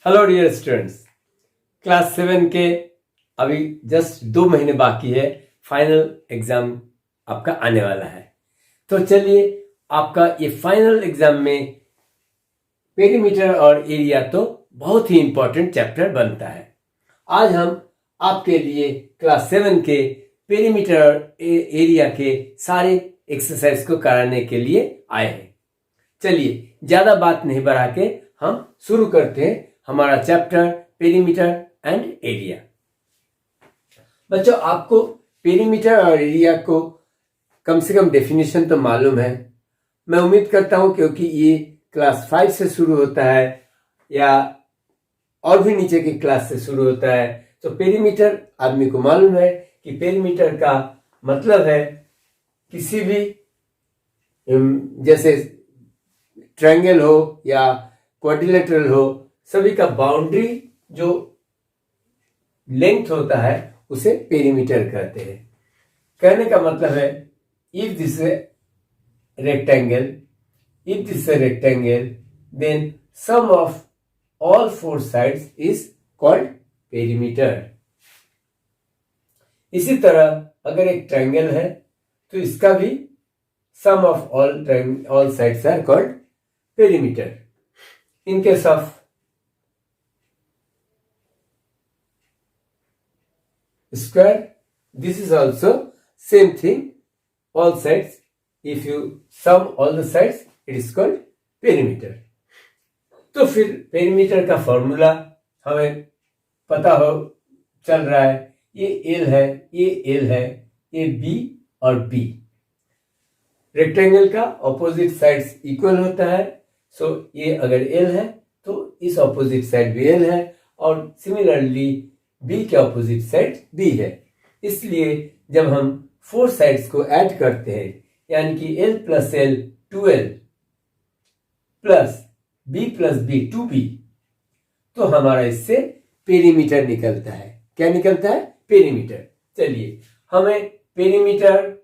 Hello dear students, class 7 के अभी just 2 महीने बाकी है। फाइनल एग्जाम आपका आने वाला है। तो चलिए, आपका ये फाइनल एग्जाम में पेरीमीटर और एरिया तो बहुत ही इंपॉर्टेंट चैप्टर बनता है। आज हम आपके लिए क्लास 7 के पेरीमीटर और एरिया के सारे एक्सरसाइज को कराने के लिए आए हैं। चलिए, ज्यादा बात नहीं बढ़ा के हम शुरू करते हैं हमारा चैप्टर पेरीमीटर एंड एरिया। बच्चों, आपको पेरीमीटर और एरिया को कम से कम डेफिनेशन तो मालूम है। मैं उम्मीद करता हूं, क्योंकि ये क्लास 5 से शुरू होता है या और भी नीचे की क्लास से शुरू होता है, तो पेरीमीटर आदमी को मालूम है कि पेरीमीटर का मतलब है किसी भी जैसे ट्रायंगल हो या क्वाड्रिलेटरल हो, सभी का बाउंड्री जो लेंथ होता है उसे पेरीमीटर कहते हैं। कहने का मतलब है, if this rectangle, then sum of all 4 sides is called perimeter. इसी तरह अगर एक ट्रायंगल है तो इसका भी sum of all sides are called perimeter. In case of square, this is also same thing, all sides. If you sum all the sides, it is called perimeter. तो फिर पेरीमीटर का फॉर्मूला हमें पता हो चल रहा है। ये L है, ये L है, ये B और B। रेक्टेंगल का ऑपोजिट साइड्स इक्वल होता है, सो ये अगर L है तो इस ऑपोजिट साइड भी L है, और सिमिलरली B के ऑपोजिट साइड B है। इसलिए जब हम 4 साइड्स को ऐड करते हैं, यानी कि L plus L 2L plus B plus B 2B, तो हमारा इससे पेरीमीटर निकलता है। क्या निकलता है? पेरीमीटर। चलिए, हमें पेरीमीटर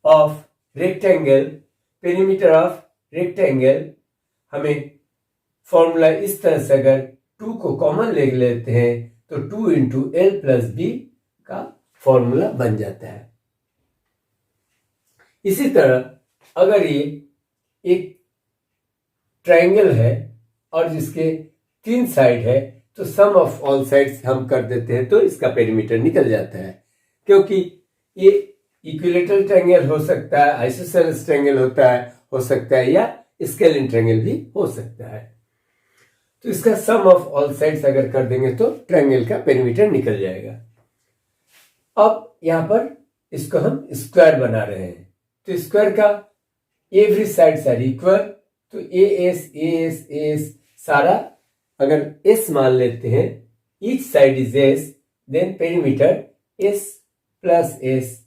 ऑफ रेक्टेंगल हमें फॉर्मूला इस तरह से, अगर 2 को कॉमन ले लेते हैं तो 2 इंटू एल प्लस बी का फॉर्मूला बन जाता है। इसी तरह अगर ये एक ट्रायंगल है और जिसके 3 साइड है, तो सम ऑफ ऑल साइड्स हम कर देते हैं तो इसका पेरीमीटर निकल जाता है। क्योंकि ये इक्विलेटरल ट्रायंगल हो सकता है, आइसोसेलेस ट्रायंगल हो सकता है या स्केलिन ट्रायंगल भी हो सकता है। तो इसका सम ऑफ ऑल साइड्स अगर कर देंगे तो ट्रायंगल का पेरीमीटर निकल जाएगा। अब यहां पर इसको हम स्क्वायर बना रहे हैं, तो स्क्वायर का एवरी साइड्स आर इक्वल, तो एस सारा अगर एस मान लेते हैं, each side is s, then perimeter s plus s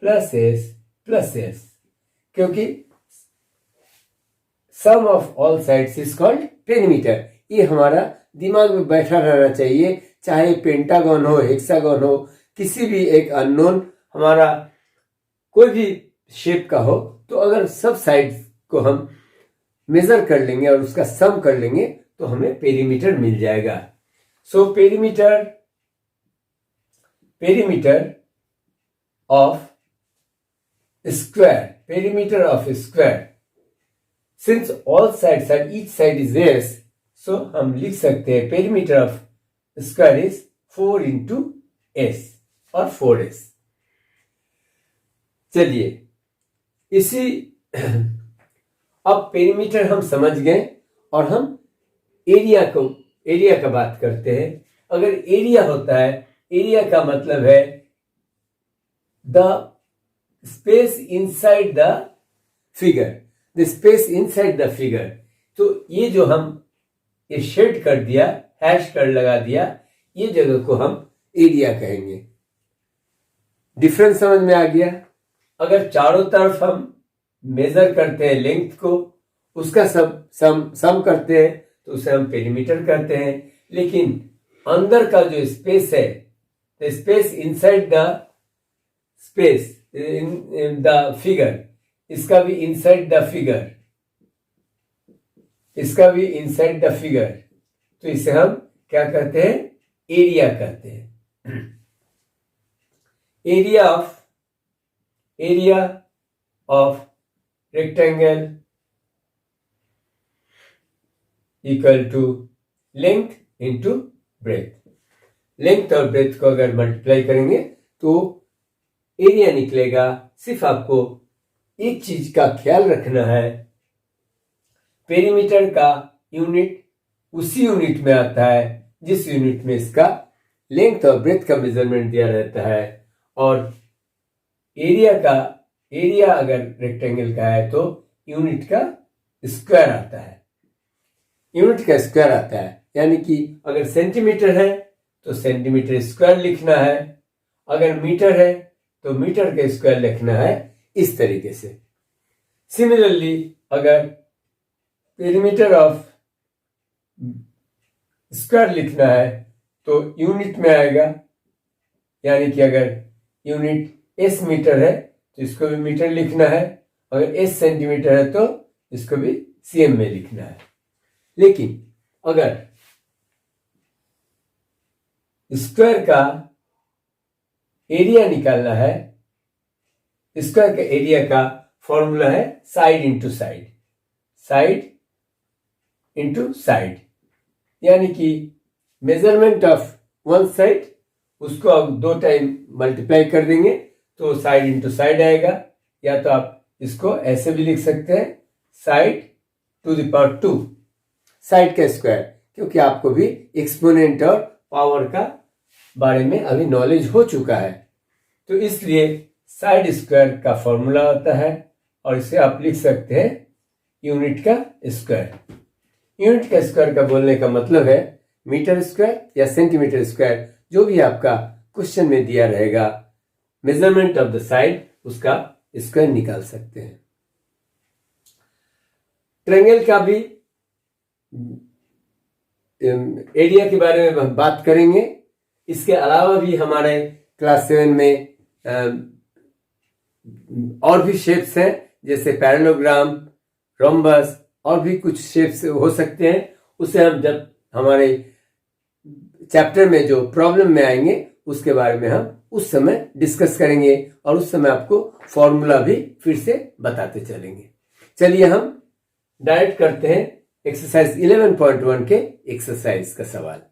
plus s plus s, क्योंकि sum of all sides is called perimeter. ये हमारा दिमाग में बैठा रहना चाहिए, चाहे पेंटागन हो, हेक्सागन हो, किसी भी एक अननोन हमारा कोई भी शेप का हो, तो अगर सब साइड्स को हम मेजर कर लेंगे और उसका सम कर लेंगे तो हमें पेरीमीटर मिल जाएगा। So perimeter of square, since all sides are, each side is s, so हम लिख सकते हैं perimeter of square is 4 into s और 4s। चलिए, इसी अब पेरीमीटर हम समझ गए और हम एरिया का बात करते हैं। अगर एरिया होता है, एरिया का मतलब है the space inside the figure, the space inside the figure. तो ये जो हम ये शेड कर दिया, हैश कर लगा दिया, ये जगह को हम एरिया कहेंगे। डिफरेंस समझ में आ गया? अगर चारों तरफ हम मेजर करते हैं लेंथ को, उसका सम करते हैं तो उसे हम पेरीमीटर कहते हैं। लेकिन अंदर का जो स्पेस है, the space inside the space in the figure, इसका भी इनसाइड द फिगर इसका भी इनसाइड द फिगर, तो इसे हम क्या कहते हैं, एरिया कहते हैं। Area of rectangle equal to length into breadth. Length और ब्रेथ को अगर मल्टीप्लाई करेंगे तो एरिया निकलेगा। सिर्फ आपको एक चीज का ख्याल रखना है, पेरीमीटर का यूनिट उसी यूनिट में आता है जिस यूनिट में इसका लेंथ और ब्रेथ का मेजरमेंट दिया रहता है। और एरिया अगर रेक्टेंगल का है तो यूनिट का स्क्वायर आता है, यूनिट का स्क्वायर आता है। यानी कि अगर सेंटीमीटर है तो सेंटीमीटर स्क्वायर लिखना है, अगर मीटर है तो मीटर का स्क्वायर लिखना है, इस तरीके से। सिमिलरली अगर पेरीमीटर ऑफ स्क्वायर लिखना है तो यूनिट में आएगा, यानी कि अगर यूनिट एस मीटर है तो इसको भी मीटर लिखना है, अगर एस सेंटीमीटर है तो इसको भी सीएम में लिखना है। लेकिन अगर स्क्वायर का एरिया निकालना है, स्क्वायर का एरिया का फॉर्मूला है side into side, side into side. यानी कि मेजरमेंट ऑफ वन साइड उसको आप 2 टाइम मल्टीप्लाई कर देंगे तो साइड इंटू साइड आएगा। या तो आप इसको ऐसे भी लिख सकते हैं, side to the power 2, side का स्क्वायर, क्योंकि आपको भी एक्सपोनेंट और पावर का बारे में अभी नॉलेज हो चुका है। तो इसलिए साइड स्क्वायर का फॉर्मूला होता है और इसे आप लिख सकते हैं यूनिट का स्क्वायर। यूनिट का स्क्वायर का बोलने का मतलब है मीटर स्क्वायर या सेंटीमीटर स्क्वायर, जो भी आपका क्वेश्चन में दिया रहेगा मेजरमेंट ऑफ द साइड, उसका स्क्वायर निकाल सकते हैं। ट्रायंगल का भी एरिया के बारे में हम बात करेंगे। इसके अलावा भी हमारे क्लास 7 में और भी शेप्स हैं, जैसे पैरेललोग्राम, रोम्बस और भी कुछ शेप्स हो सकते हैं। उसे हम जब हमारे चैप्टर में जो प्रॉब्लम में आएंगे उसके बारे में हम उस समय डिस्कस करेंगे और उस समय आपको फॉर्मूला भी फिर से बताते चलेंगे। चलिए हम डायरेक्ट करते हैं एक्सरसाइज 11.1 के एक्सरसाइज का सवाल।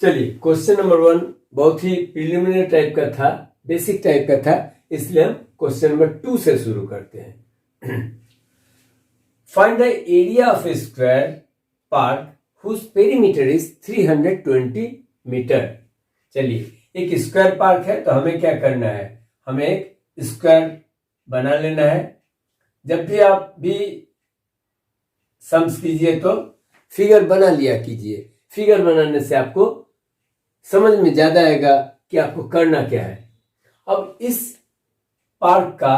चलिए क्वेश्चन नंबर 1 बहुत ही प्रिलिमिनरी टाइप का था, बेसिक टाइप का था, इसलिए हम क्वेश्चन नंबर 2 से शुरू करते हैं। Find the area of a square park whose perimeter is 320 metre. चलिए एक स्क्वायर पार्क है तो हमें क्या करना है, हमें एक स्क्वायर बना लेना है। जब भी आप भी सम्स कीजिए तो फिगर बना लिया कीजिए, फिगर बनाने से आपको समझ में ज्यादा आएगा कि आपको करना क्या है। अब इस पार्क का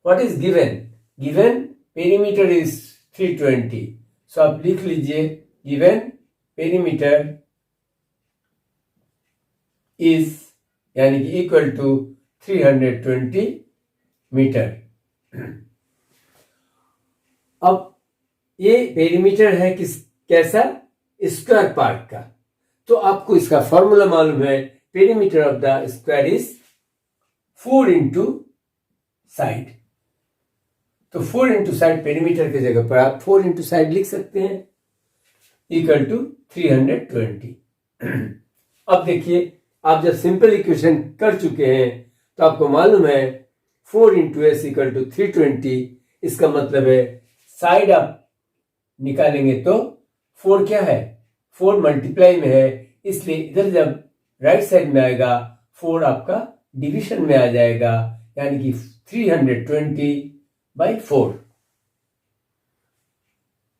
what is given perimeter is 320, सो आप लिख लीजिए गिवन पेरीमीटर इज यानी कि इक्वल टू 320 मीटर। अब ये पेरीमीटर है कैसा, स्क्वायर पार्क का, तो आपको इसका फॉर्मूला मालूम है, perimeter of the square is 4 into side. तो 4 इंटू साइड पेरीमीटर की जगह पर आप 4 इंटू साइड लिख सकते हैं, इक्वल टू 320। अब देखिए आप जब सिंपल इक्वेशन कर चुके हैं तो आपको मालूम है 4 इंटू एस इक्वल टू 320। इसका मतलब है साइड आप निकालेंगे तो 4 क्या है, 4 मल्टीप्लाई में है, इसलिए इधर जब राइट साइड में आएगा 4 आपका डिवीजन में आ जाएगा, यानी कि 320/4।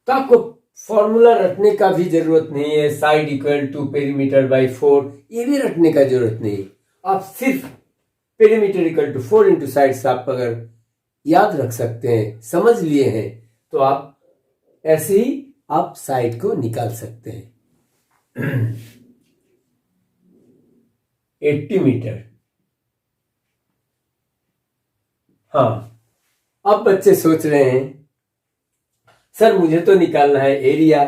तो आपको फॉर्मूला रटने का भी जरूरत नहीं है, side equal to perimeter by 4 ये भी रटने का जरूरत नहीं। आप सिर्फ perimeter equal to 4 into side आप अगर याद रख सकते हैं, समझ लिए हैं, तो आप ऐसे ही आप साइड को निकाल सकते हैं। 80 मीटर। हाँ, अब बच्चे सोच रहे हैं सर मुझे तो निकालना है एरिया,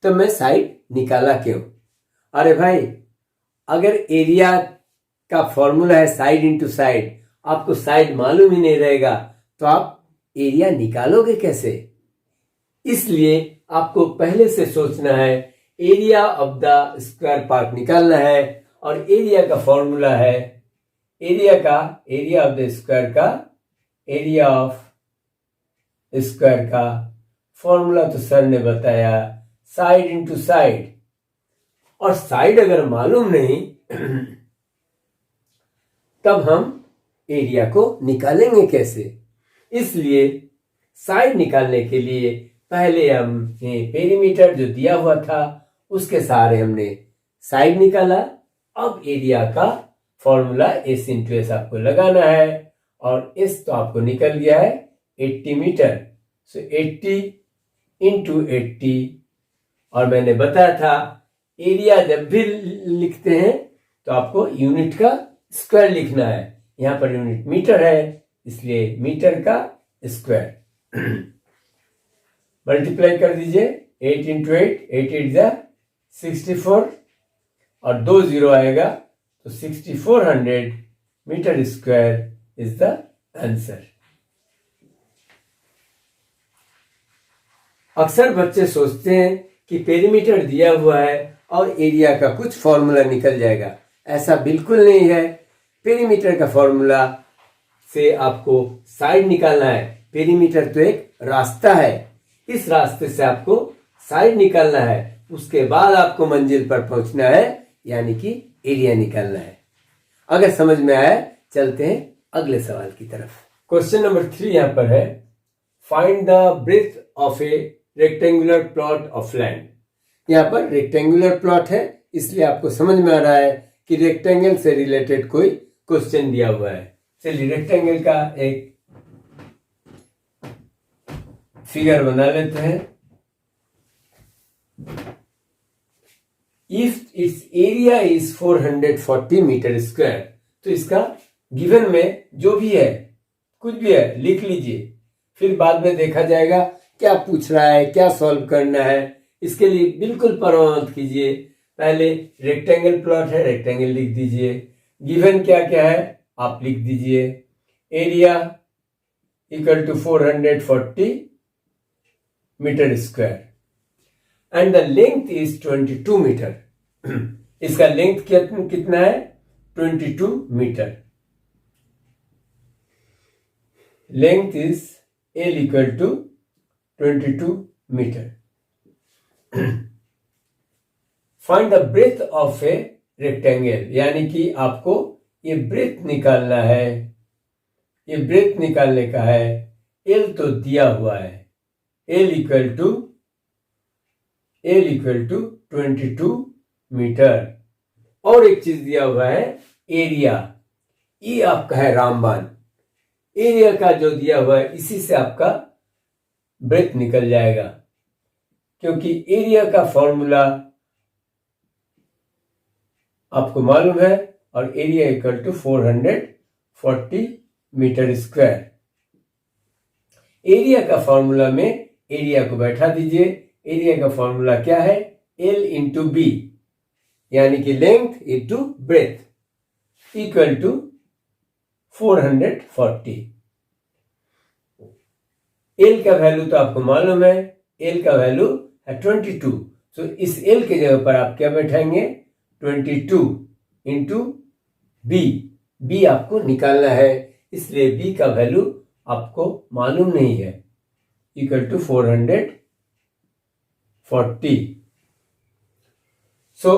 तो मैं साइड निकाला क्यों? अरे भाई, अगर एरिया का फॉर्मूला है साइड इंटू साइड, आपको साइड मालूम ही नहीं रहेगा तो आप एरिया निकालोगे कैसे? इसलिए आपको पहले से सोचना है, area of the square part निकालना है, और एरिया का फॉर्मूला है, एरिया ऑफ द स्क्वायर का, एरिया ऑफ स्क्वायर का फॉर्मूला तो सर ने बताया साइड इंटू साइड, और साइड अगर मालूम नहीं तब हम एरिया को निकालेंगे कैसे? इसलिए साइड निकालने के लिए पहले हमने पेरीमीटर जो दिया हुआ था उसके सहारे हमने साइड निकाला। अब एरिया का फॉर्मूला एस इंटू एस आपको लगाना है, और एस तो आपको निकल गया है 80 मीटर। सो 80 इंटू 80, और मैंने बताया था एरिया जब भी लिखते हैं तो आपको यूनिट का स्क्वायर लिखना है। यहां पर यूनिट मीटर है, इसलिए मीटर का स्क्वायर। मल्टीप्लाई कर दीजिए 8 इंटू 8, 8 8 जा 64, और 2 जीरो आएगा तो 6400 metre square is the answer. अक्सर बच्चे सोचते हैं कि पेरीमीटर दिया हुआ है और एरिया का कुछ फॉर्मूला निकल जाएगा। ऐसा बिल्कुल नहीं है। पेरीमीटर का फॉर्मूला से आपको साइड निकालना है। पेरीमीटर तो एक रास्ता है, इस रास्ते से आपको साइड निकालना है, उसके बाद आपको मंजिल पर पहुंचना है, यानी कि एरिया निकालना है। अगर समझ में आया, चलते हैं अगले सवाल की तरफ। क्वेश्चन नंबर 3 यहां पर है, find the breadth of a rectangular plot of land. यहां पर रेक्टेंगुलर प्लॉट है, इसलिए आपको समझ में आ रहा है कि रेक्टेंगल से रिलेटेड कोई क्वेश्चन दिया हुआ है। चलिए रेक्टेंगल का एक फिगर बना लेते हैं। If its area is 440 metre square, तो इसका गिवन में जो भी है, कुछ भी है, लिख लीजिए, फिर बाद में देखा जाएगा क्या पूछ रहा है, क्या सॉल्व करना है। इसके लिए बिल्कुल परवाह मत कीजिए, पहले रेक्टेंगल प्लॉट है, रेक्टेंगल लिख दीजिए, गिवन क्या क्या है आप लिख दीजिए। Area equal to 440 metre square and the length is 22 metre. इसका लेंथ कितना है? 22 metre. Length is L equal to 22 metre. Find the breadth of a rectangle, यानी कि आपको ये ब्रेथ निकालना है। ये ब्रेथ निकालने का है। एल तो दिया हुआ है, एल इक्वल टू 22 मीटर। और एक चीज दिया हुआ है एरिया, ये आपका है रामबान। एरिया का जो दिया हुआ है इसी से आपका ब्रेथ निकल जाएगा, क्योंकि एरिया का फॉर्मूला आपको मालूम है, और area equal to 440 metre square. Area का फॉर्मूला में एरिया को बैठा दीजिए। एरिया का फॉर्मूला क्या है? एल इंटू बी, यानी कि length into breadth equal to 440। L का वैल्यू तो आपको मालूम है, एल का वैल्यू है 22। तो इस एल के जगह पर आप क्या बैठाएंगे? 22 इंटू बी। बी आपको निकालना है, इसलिए बी का वैल्यू आपको मालूम नहीं है, इक्वल टू 440। सो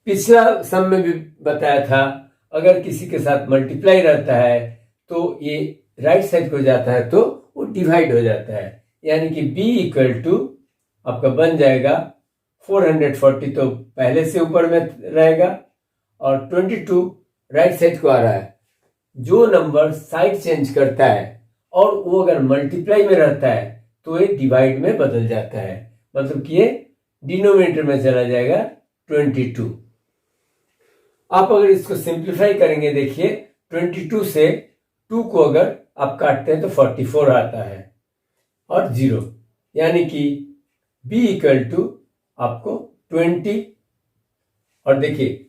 पिछला सम में भी बताया था, अगर किसी के साथ मल्टीप्लाई रहता है तो ये राइट साइड को जाता है तो वो डिवाइड हो जाता है, यानी कि b इक्वल टू आपका बन जाएगा 440, तो पहले से ऊपर में रहेगा, और 22 राइट साइड को आ रहा है। जो नंबर साइड चेंज करता है और वो अगर मल्टीप्लाई में रहता है तो ये डिवाइड में बदल जाता है, मतलब कि ये डिनोमिनेटर में चला जाएगा 22। आप अगर इसको सिंप्लीफाई करेंगे, देखिए 22 से 2 को अगर आप काटते हैं तो 44 आता है। और 0, यानी कि b इक्वल टू आपको 20, और देखिए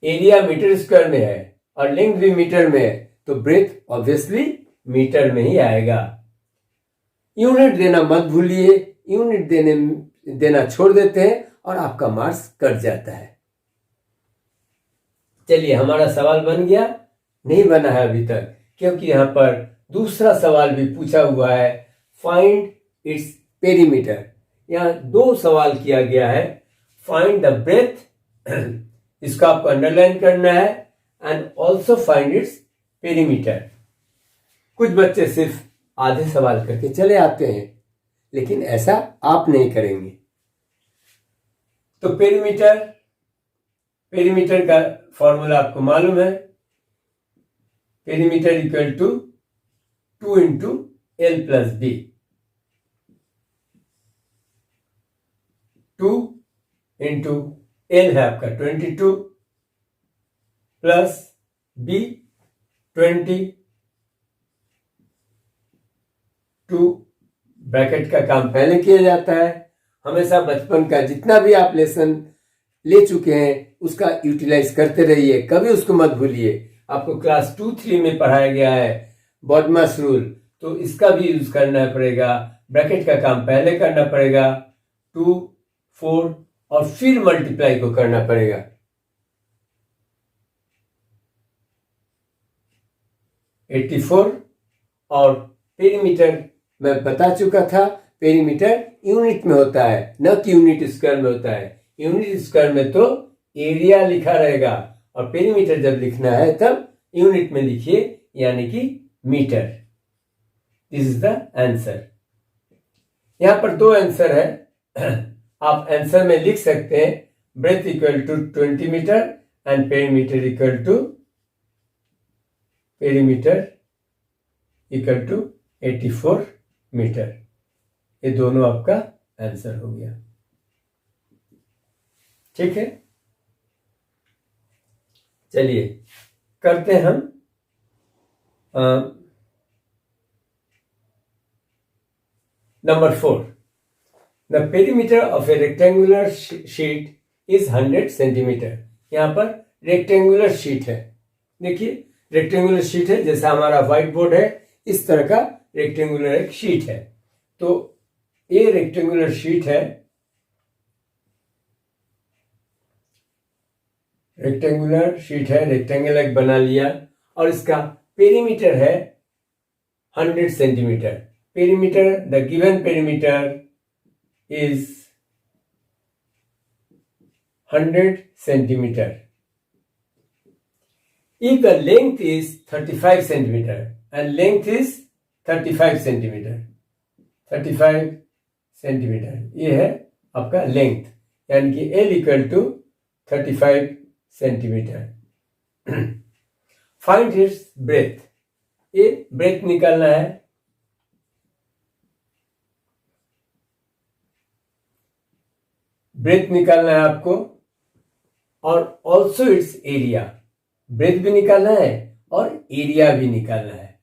एरिया मीटर स्क्वायर में है और लेंथ भी मीटर में है, तो ब्रेथ ऑब्वियसली मीटर में ही आएगा। यूनिट देना मत भूलिए, यूनिट देना छोड़ देते हैं और आपका मार्क्स कट जाता है। चलिए, हमारा सवाल बन गया? नहीं बना है अभी तक, क्योंकि यहां पर दूसरा सवाल भी पूछा हुआ है, फाइंड इट्स पेरीमीटर। यहां 2 सवाल किया गया है, फाइंड द ब्रेथ, इसको आपको अंडरलाइन करना है, and also find its perimeter. कुछ बच्चे सिर्फ आधे सवाल करके चले आते हैं, लेकिन ऐसा आप नहीं करेंगे। तो पेरीमीटर का फॉर्मूला आपको मालूम है, perimeter equal to 2 into L plus B. 2 into L है आपका 22 प्लस बी 20, 2 ब्रैकेट का काम पहले किया जाता है। हमेशा बचपन का जितना भी आप लेसन ले चुके हैं उसका यूटिलाइज करते रहिए, कभी उसको मत भूलिए। आपको क्लास 2-3 में पढ़ाया गया है बॉडमास रूल, तो इसका भी यूज करना पड़ेगा। ब्रैकेट का काम पहले करना पड़ेगा, 2, 4 और फिर मल्टीप्लाई को करना पड़ेगा। और पेरीमीटर मैं बता चुका था, पेरीमीटर यूनिट में होता है, न कि यूनिट स्क्वायर में होता है। यूनिट स्क्वायर में तो एरिया लिखा रहेगा, और पेरीमीटर जब लिखना है तब यूनिट में लिखिए, यानी कि metre. This is the answer. यहां पर 2 आंसर है, आप आंसर में लिख सकते हैं breadth equal to 20 metre and perimeter equal to 84 metre. ये दोनों आपका आंसर हो गया। ठीक है, चलिए करते हैं हम number 4। The perimeter of a rectangular sheet is 100 centimetre. यहां पर रेक्टेंगुलर शीट है, देखिए रेक्टेंगुलर शीट है, जैसा हमारा व्हाइट बोर्ड है इस तरह का रेक्टेंगुलर एक शीट है। तो ये रेक्टेंगुलर शीट है, रेक्टेंगल एक बना लिया, और इसका पेरीमीटर है 100 centimetre. Perimeter, the given perimeter is 100 centimetre. If the length is 35 centimeter and length is 35 centimeter, 35 centimetre, ये है आपका लेंथ, यानी कि L equal to 35 centimetre. Find its breadth, ये ब्रेथ निकालना है। ब्रेथ निकालना है आपको, और ऑल्सो इट्स एरिया। ब्रेथ भी निकालना है और एरिया भी निकालना है।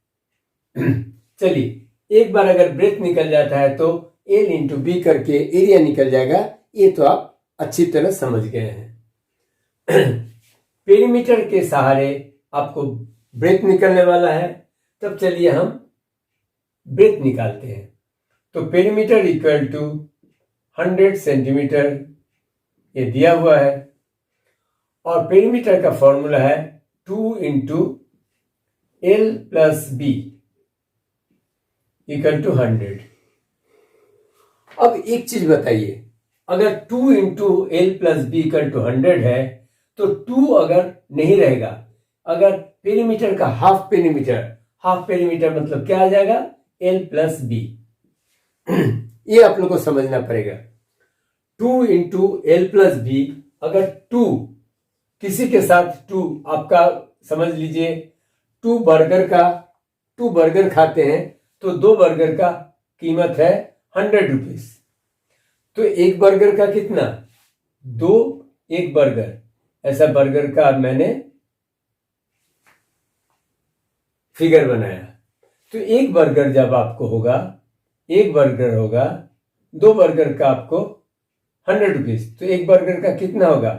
चलिए, एक बार अगर ब्रेथ निकल जाता है तो L इंटू बी करके एरिया निकल जाएगा, ये तो आप अच्छी तरह समझ गए हैं। पेरीमीटर के सहारे आपको ब्रेथ निकलने वाला है, तब चलिए हम ब्रेथ निकालते हैं। तो पेरीमीटर इक्वल टू 100 सेंटीमीटर, ये दिया हुआ है, और पेरीमीटर का फॉर्मूला है 2 into L plus B equal to 100। अब एक चीज बताइए, अगर 2 into L plus B equal to 100 है, तो 2 अगर नहीं रहेगा, अगर पेरीमीटर का हाफ पेरीमीटर मतलब क्या आ जाएगा, एल प्लस बी। ये आप लोग को समझना पड़ेगा। 2 इंटू एल प्लस बी, अगर 2 किसी के साथ 2 आपका समझ लीजिए 2 बर्गर खाते हैं, तो 2 बर्गर का कीमत है 100 रुपीज। तो एक बर्गर का कितना, 2 एक बर्गर, ऐसा बर्गर का मैंने फिगर बनाया। तो एक बर्गर जब आपको होगा एक बर्गर होगा, 2 बर्गर का आपको 100 रुपीज, तो एक बर्गर का कितना होगा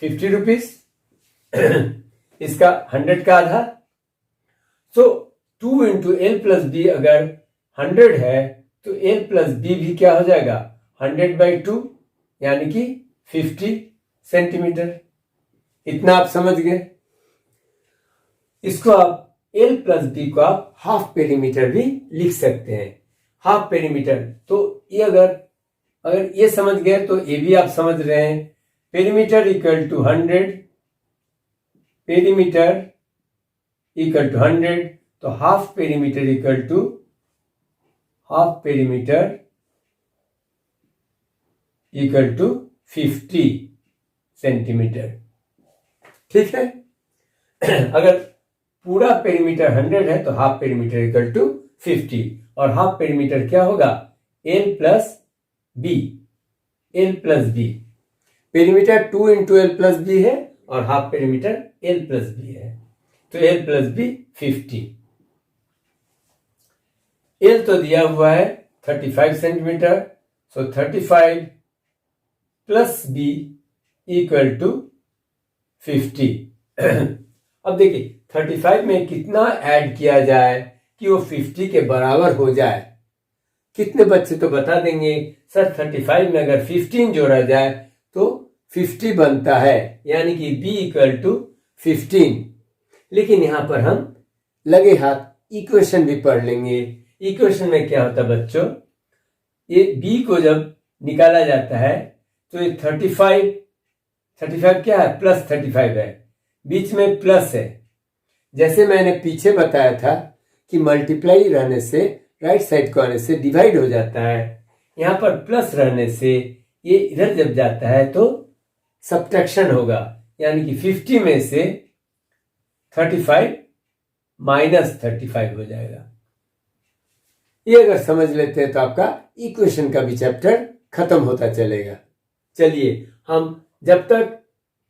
50 रुपीज। इसका 100 का आधा। सो 2 इंटू एल प्लस बी अगर 100 है तो एल प्लस बी भी क्या हो जाएगा 100/2 यानी कि 50 सेंटीमीटर। इतना आप समझ गए। इसको आप एल प्लस बी को आप हाफ पेरीमीटर भी लिख सकते हैं। हाफ पेरीमीटर तो ये अगर ये समझ गए तो ये भी आप समझ रहे हैं। Perimeter equal to 100, perimeter equal to 100, तो half perimeter equal to half perimeter equal to 50 centimetre. ठीक है। अगर पूरा पेरीमीटर 100 है तो हाफ पेरीमीटर इक्वल टू 50, और हाफ पेरीमीटर क्या होगा L plus B. L plus B perimeter 2 into L plus B है और half perimeter L plus B है, तो एल प्लस बी 50। एल तो दिया हुआ है 35 centimetre, so 35 plus B equal to 50। अब देखिए 35 में कितना ऐड किया जाए कि वो 50 के बराबर हो जाए। कितने बच्चे तो बता देंगे सर 35 में अगर 15 जोड़ा जाए तो 50 बनता है, यानी कि b इक्वल टू 15। लेकिन यहां पर हम लगे हाथ इक्वेशन भी पढ़ लेंगे। इक्वेशन में क्या होता है बच्चों, ये b को जब निकाला जाता है तो ये 35 क्या है प्लस 35 है, बीच में प्लस है। जैसे मैंने पीछे बताया था कि मल्टीप्लाई रहने से राइट साइड को आने से डिवाइड हो जाता है, यहां पर प्लस रहने से ये इधर जब जाता है तो सब्ट्रैक्शन होगा, यानी कि 50 में से 35 माइनस 35 हो जाएगा। ये अगर समझ लेते हैं तो आपका इक्वेशन का भी चैप्टर खत्म होता चलेगा। चलिए हम जब तक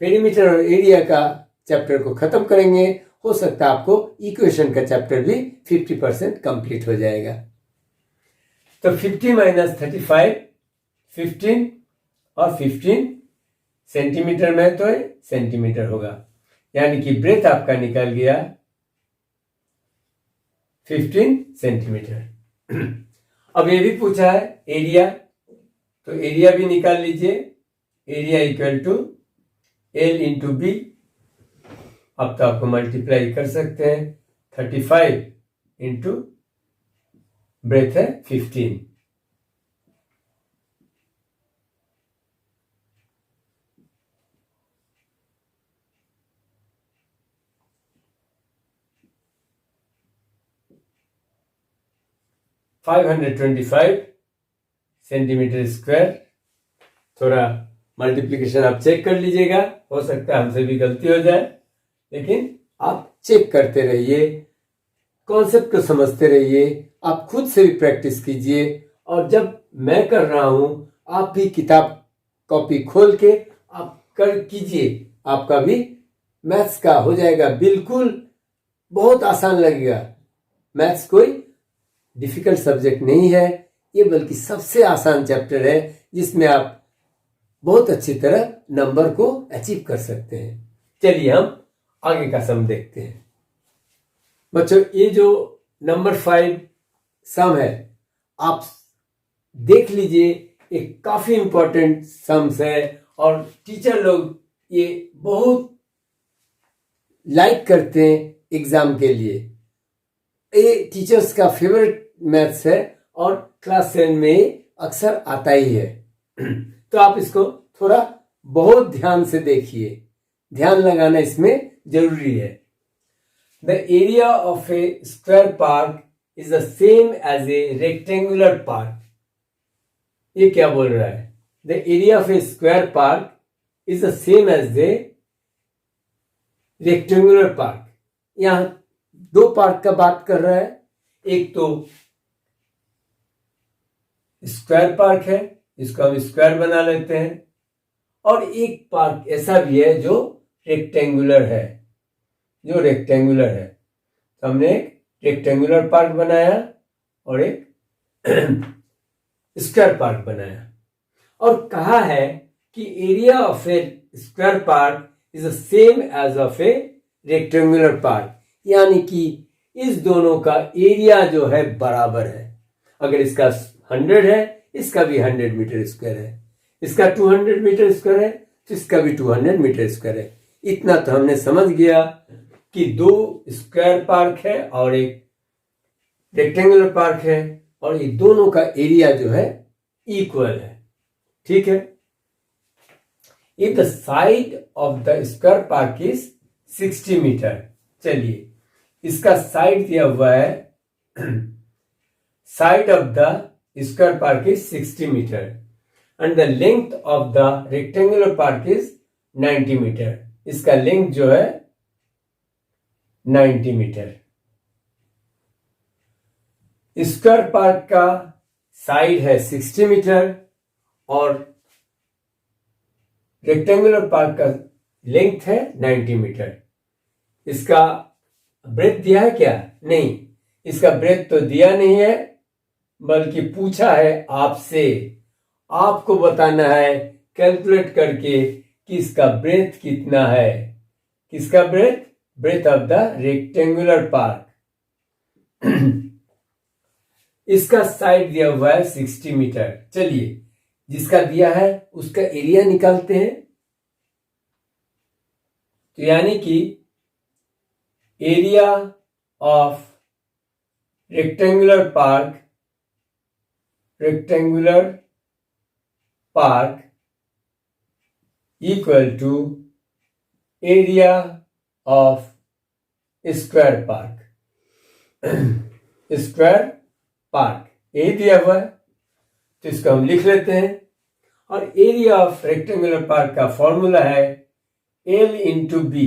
पेरीमीटर और एरिया का चैप्टर को खत्म करेंगे, हो सकता है आपको इक्वेशन का चैप्टर भी 50% कंप्लीट हो जाएगा। तो 50 माइनस 35 15, और 15 सेंटीमीटर में तो सेंटीमीटर होगा, यानी कि ब्रेथ आपका निकल गया 15 सेंटीमीटर। अब ये भी पूछा है एरिया, तो एरिया भी निकाल लीजिए। Area equal to L into B. अब तो आपको मल्टीप्लाई कर सकते हैं, 35 इंटू ब्रेथ है 15। (525 सेंटीमीटर स्क्वायर। थोड़ा मल्टीप्लिकेशन आप चेक कर लीजिएगा, हो सकता है हमसे भी गलती हो जाए, लेकिन आप चेक करते रहिए, कॉन्सेप्ट को समझते रहिए, आप खुद से भी प्रैक्टिस कीजिए। और जब मैं कर रहा हूं आप भी किताब कॉपी खोल के आप कर कीजिए, आपका भी मैथ्स का हो जाएगा बिल्कुल बहुत आसान लगेगा। मैथ्स कोई डिफिकल्ट सब्जेक्ट नहीं है, ये बल्कि सबसे आसान चैप्टर है जिसमें आप बहुत अच्छी तरह नंबर को अचीव कर सकते हैं। चलिए हम आगे का सम देखते हैं। बच्चों ये जो नंबर 5 सम है आप देख लीजिए, एक काफी इंपॉर्टेंट सम्स है और टीचर लोग ये बहुत लाइक करते हैं एग्जाम के लिए। ये टीचर्स का फेवरेट मैथ्स है और क्लास 7 में अक्सर आता ही है। तो आप इसको थोड़ा बहुत ध्यान से देखिए, ध्यान लगाना इसमें जरूरी है। The area of a square park is the same as a rectangular park. ये क्या बोल रहा है, the area of a square park is the same as a rectangular park. यहां 2 पार्क का बात कर रहा है, एक तो स्क्वायर पार्क है, इसको हम स्क्वायर बना लेते हैं, और एक पार्क ऐसा भी है जो रेक्टेंगुलर है, जो रेक्टेंगुलर है। तो हमने एक रेक्टेंगुलर पार्क बनाया और एक स्क्वायर पार्क बनाया और कहा है कि area of a square park is the same as of a rectangular park, यानी कि इस दोनों का एरिया जो है बराबर है। अगर इसका 100 है, इसका भी 100 मीटर स्क्वायर है, इसका 200 मीटर स्क्वायर है तो इसका भी 200 मीटर स्क्वायर है। इतना तो हमने समझ गया कि दो स्क्वायर पार्क है और एक रेक्टेंगुलर पार्क है और ये दोनों का एरिया जो है इक्वल है। ठीक है। If the side of the square park is 60 metre, चलिए इसका साइड दिया हुआ है, side of the square park is 60 metre and the length of the rectangular park is 90 metre. इसका लेंथ जो है 90 मीटर। स्क्वायर पार्क का साइड है 60 मीटर और रेक्टेंगुलर पार्क का लेंथ है 90 मीटर। इसका ब्रेथ दिया है क्या? नहीं, इसका ब्रेथ तो दिया नहीं है, बल्कि पूछा है आपसे, आपको बताना है कैलकुलेट करके कि इसका ब्रेथ कितना है। किसका breadth? Breadth of the rectangular park. इसका साइड दिया हुआ है 60 मीटर। चलिए जिसका दिया है उसका एरिया निकालते हैं। तो यानी कि area of rectangular park equal to area of square park. स्क्वायर पार्क ए दिया हुआ है तो इसको हम लिख लेते हैं और एरिया ऑफ रेक्टेंगुलर पार्क का फॉर्मूला है L इंटू बी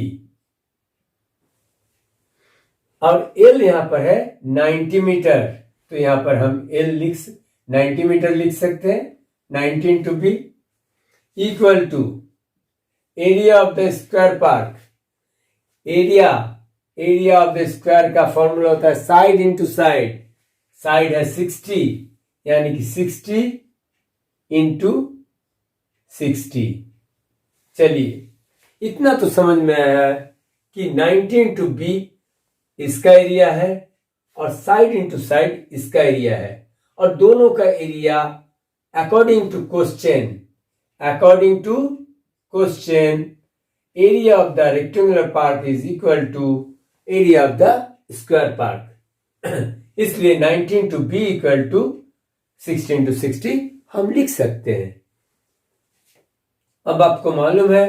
और L यहां पर है 90 मीटर, तो यहां पर हम 90 मीटर लिख सकते हैं। 90 into B equal to area of the square park. Area of the square का फॉर्मूला होता है साइड इंटू साइड। साइड है 60, यानी कि 60 इंटू 60। चलिए इतना तो समझ में आया है कि 90 इंटू बी इसका एरिया है और साइड इंटू साइड इसका एरिया है और दोनों का area according to question area of the rectangular park is equal to area of the square park. इसलिए 19 to B equal to 16 to 60 हम लिख सकते हैं। अब आपको मालूम है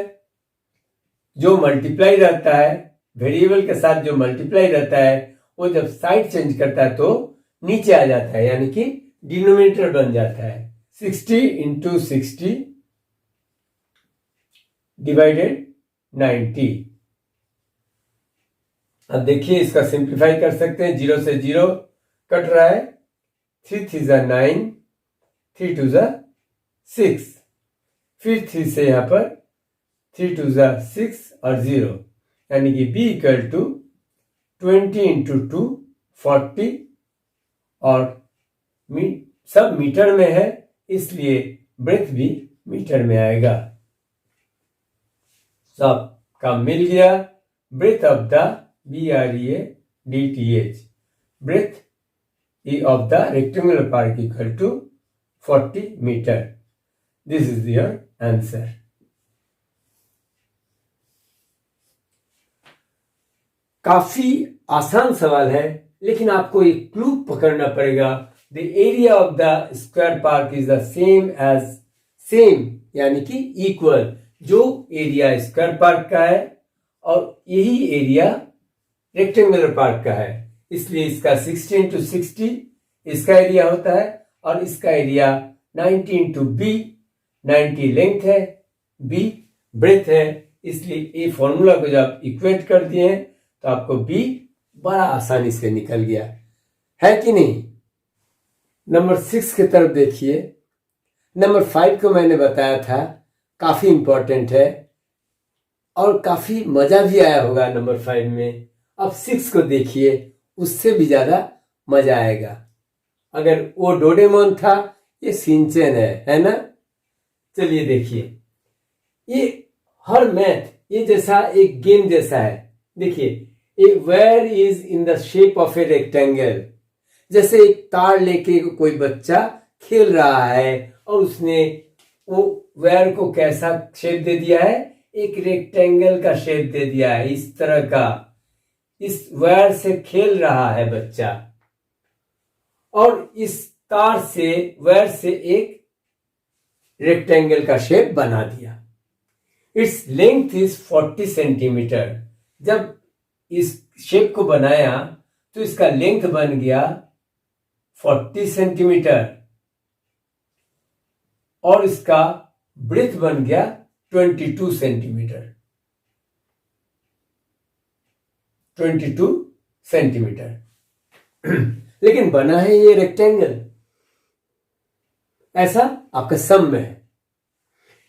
जो मल्टीप्लाई रहता है, वेरिएबल के साथ जो मल्टीप्लाई रहता है, वो जब साइड चेंज करता है तो नीचे आ जाता है, यानी कि डिनोमिनेटर बन जाता है। 60 इंटू 60 डिवाइडेड 90। अब देखिए इसका सिंप्लीफाई कर सकते हैं। 0 से 0 कट रहा है, 3 3 जा 9, 3 2 जा 6, फिर 3 से यहां पर 3 2 जा 6 और 0, यानी कि b इक्वल टू 20 इंटू 2 40 और सब मीटर में है, इसलिए ब्रेथ भी मीटर में आएगा। सब का मिल गया। Breadth of the BREADTH breadth of the rectangular park equal to 40 meter. This is your answer. काफी आसान सवाल है, लेकिन आपको एक क्लू पकड़ना पड़ेगा। The area of the square park is the same यानी कि इक्वल। जो एरिया स्क्वायर पार्क का है और यही एरिया रेक्टेंगुलर पार्क का है, इसलिए इसका 60 इंटू 60 इसका एरिया होता है और इसका एरिया 90 इंटू बी। 90 लेंथ है, बी ब्रेथ है, इसलिए ये फॉर्मूला को जब इक्वेट कर दिए हैं तो आपको बी बड़ा आसानी से निकल गया है कि नहीं। नंबर 6 की तरफ देखिए। नंबर 5 को मैंने बताया था काफी इंपॉर्टेंट है और काफी मजा भी आया होगा नंबर 5 में। अब 6 को देखिए, उससे भी ज्यादा मजा आएगा। अगर वो डोरेमोन था, ये शिनचैन है ना। चलिए देखिए, ये हर मैथ ये जैसा एक गेम जैसा है। देखिए, a wire is in the shape of a rectangle. जैसे एक तार लेके कोई बच्चा खेल रहा है और उसने वो वेयर को कैसा शेप दे दिया है, एक रेक्टेंगल का शेप दे दिया है, इस तरह का। इस वेयर से खेल रहा है बच्चा और इस तार से वेयर से एक रेक्टेंगल का शेप बना दिया। Its length is 40 centimetre. जब इस शेप को बनाया तो इसका लेंथ बन गया 40 सेंटीमीटर और इसका ब्रेथ बन गया 22 सेंटीमीटर। 22 सेंटीमीटर। लेकिन बना है ये रेक्टेंगल, ऐसा आपका सम में है।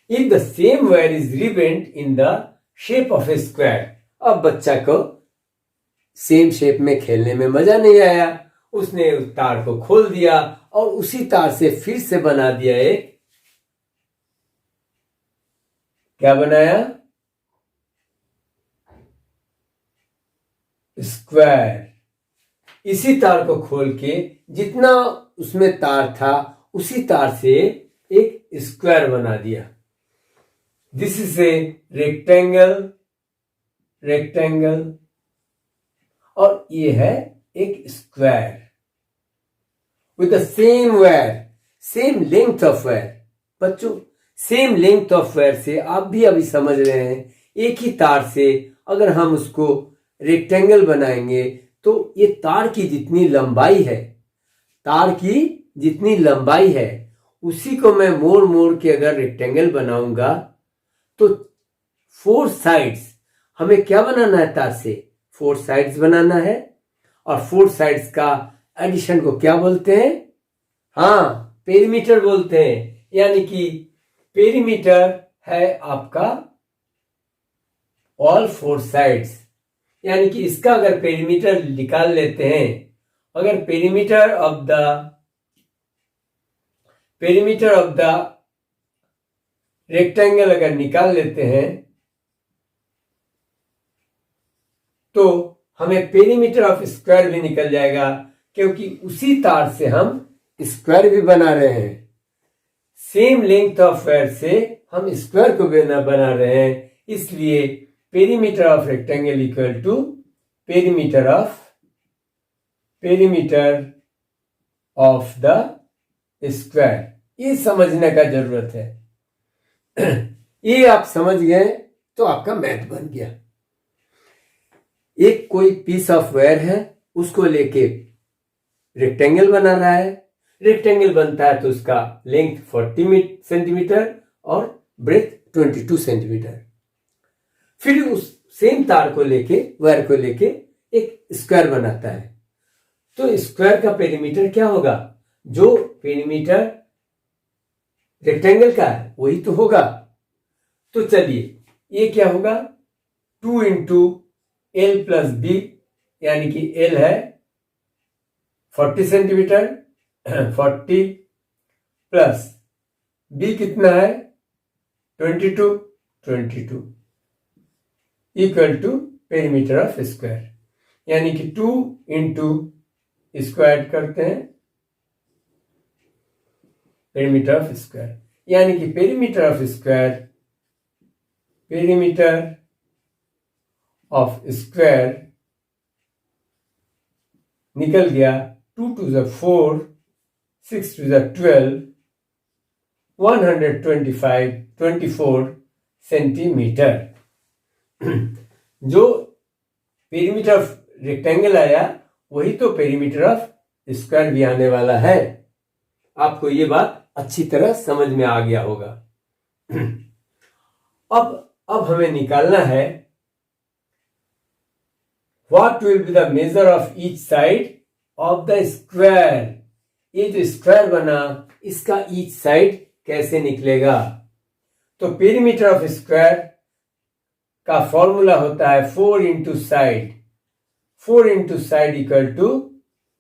If the same wire is rebent in the shape of a square. अब बच्चा को सेम शेप में खेलने में मजा नहीं आया, उसने उस तार को खोल दिया और उसी तार से फिर से बना दिया एक, क्या बनाया, स्क्वायर। इसी तार को खोल के जितना उसमें तार था उसी तार से एक स्क्वायर बना दिया। This is a rectangle, rectangle, और ये है एक square with the same wire, same length of wire. बच्चों, सेम लेंथ ऑफ वायर से आप भी अभी समझ रहे हैं, एक ही तार से अगर हम उसको रेक्टेंगल बनाएंगे तो ये तार की जितनी लंबाई है, तार की जितनी लंबाई है उसी को मैं मोड़ मोड़ के अगर रेक्टेंगल बनाऊंगा तो 4 साइड्स, हमें क्या बनाना है तार से, 4 साइड्स बनाना है। और 4 साइड्स का एडिशन को क्या बोलते हैं, हाँ, पेरीमीटर बोलते हैं। यानी कि पेरीमीटर है आपका ऑल 4 साइड्स। यानी कि इसका अगर पेरीमीटर निकाल लेते हैं, अगर पेरीमीटर ऑफ द रेक्टेंगल अगर निकाल लेते हैं तो हमें पेरीमीटर ऑफ स्क्वायर भी निकल जाएगा, क्योंकि उसी तार से हम स्क्वायर भी बना रहे हैं। सेम लेंथ ऑफ वायर से हम स्क्वायर को बना रहे हैं, इसलिए perimeter of rectangle equal to perimeter of the square. ये समझने का जरूरत है। ये आप समझ गए तो आपका मैथ बन गया। एक कोई पीस ऑफ वायर है, उसको लेके रेक्टेंगल बना रहा है। रेक्टेंगल बनता है तो उसका लेंथ 40 सेंटीमीटर और ब्रेथ 22 सेंटीमीटर। फिर उस सेम तार को लेके, वायर को लेके एक स्क्वायर बनाता है। तो स्क्वायर का पेरीमीटर क्या होगा, जो पेरीमीटर रेक्टेंगल का है वही तो होगा। तो चलिए, ये क्या होगा, 2 इंटू एल प्लस बी, यानी कि एल है 40 सेंटीमीटर 40 प्लस बी कितना है 22 equal to perimeter of square. यानी कि 2 इंटू स्क्वायर करते हैं पेरीमीटर ऑफ स्क्वायर, यानी कि पेरीमीटर ऑफ स्क्वायर निकल गया 2 to the 4, 6 to the 12, 124 centimetre. जो पेरीमीटर ऑफ रेक्टेंगल आया वही तो पेरीमीटर ऑफ स्क्वायर भी आने वाला है। आपको ये बात अच्छी तरह समझ में आ गया होगा। अब हमें निकालना है what will be the major of each side of the square. ये जो स्क्वायर बना इसका ईच साइड कैसे निकलेगा। तो पेरीमीटर ऑफ स्क्वायर का फॉर्मूला होता है 4 into side, 4 into side equal to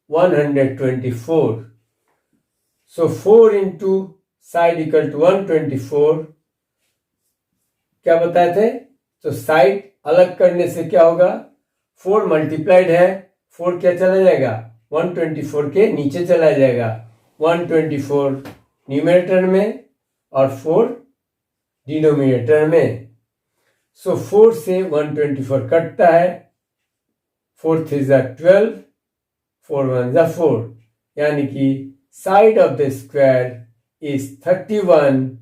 124। So 4 into side equal to 124। क्या बताए थे? तो साइड अलग करने से क्या होगा? 4 मल्टीप्लाइड है, 4 क्या चला जाएगा? 124 के नीचे चला जाएगा। 124 न्यूमरेटर में और 4 डिनोमिनेटर में। सो 4 से 124 कटता है। 4 3 जा 12, 4 1 जा 4, यानी कि side of the square is 31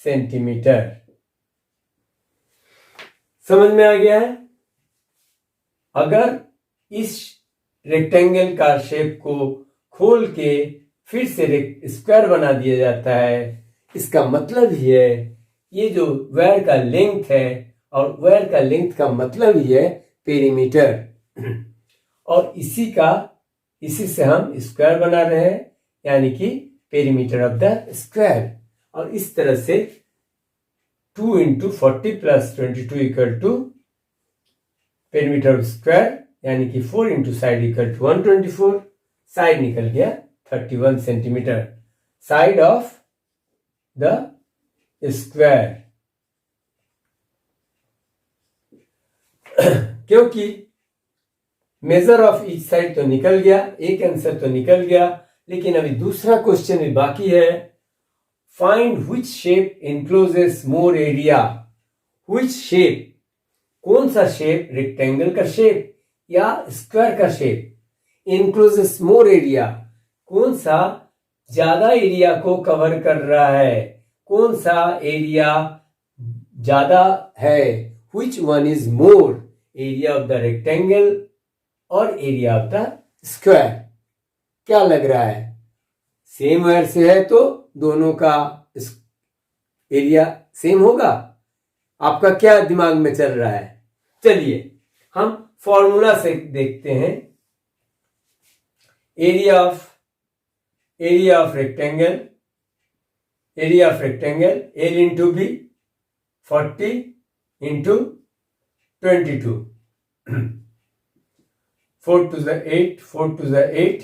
centimetre. समझ में आ गया है? अगर इस रेक्टेंगल का शेप को खोल के फिर से स्क्वायर बना दिया जाता है, इसका मतलब ही है ये जो वायर का लेंथ है, और वायर का लेंथ का मतलब ही है पेरीमीटर। और इसी से हम स्क्वायर बना रहे हैं, यानी कि पेरीमीटर ऑफ द स्क्वायर। और इस तरह से 2 into 40 plus 22 equal to perimeter of square, यानी कि 4 into side equal to 124। Side निकल गया 31 centimetre, side of the square. क्योंकि मेजर ऑफ ईच साइड तो निकल गया, एक आंसर तो निकल गया, लेकिन अभी दूसरा क्वेश्चन भी बाकी है। Find which shape encloses more area. Which shape, कौन सा शेप, रेक्टेंगल का शेप या स्क्वायर का शेप, एनक्लोजेस मोर एरिया, कौन सा ज्यादा एरिया को कवर कर रहा है, कौन सा एरिया ज्यादा है। Which one is more, area of the rectangle और एरिया ऑफ द स्क्वायर। क्या लग रहा है? सेम वायर से है तो दोनों का एरिया सेम होगा। आपका क्या दिमाग में चल रहा है? चलिए हम फॉर्मूला से देखते हैं। Area of rectangle, L into B 40 into 22, 4 to the 8,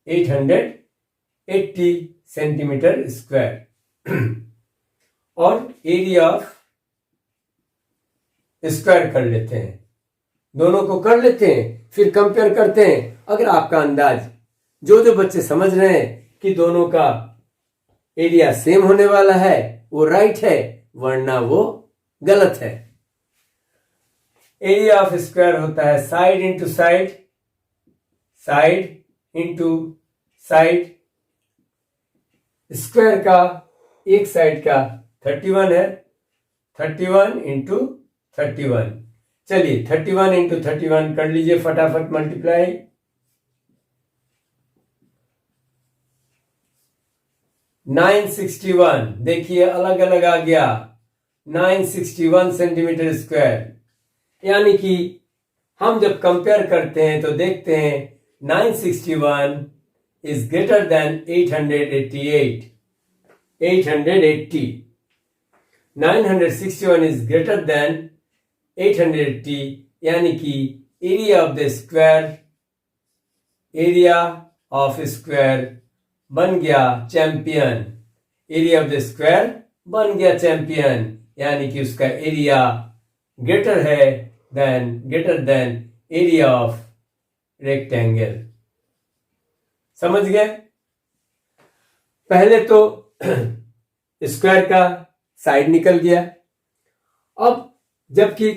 880 centimetre square. और एरिया ऑफ स्क्वायर कर लेते हैं, दोनों को कर लेते हैं, फिर कंपेयर करते हैं। अगर आपका अंदाज, जो बच्चे समझ रहे हैं कि दोनों का एरिया सेम होने वाला है, वो राइट है, वरना वो गलत है। एरिया ऑफ स्क्वायर होता है side into side, side into side. Square का एक साइड का 31 है, 31 इंटू 31। चलिए 31 इंटू 31 कर लीजिए फटाफट मल्टीप्लाई। 961, देखिए अलग अलग आ गया, 961 सेंटीमीटर स्क्वायर। यानी कि हम जब कंपेयर करते हैं तो देखते हैं 961 is greater than 888, 880। 961 is greater than 880, यानी कि area of the square, area of square बन गया champion. Area of the square बन गया चैंपियन, यानी कि उसका area greater than area of rectangle. समझ गए? पहले तो स्क्वायर का साइड निकल गया। अब जबकि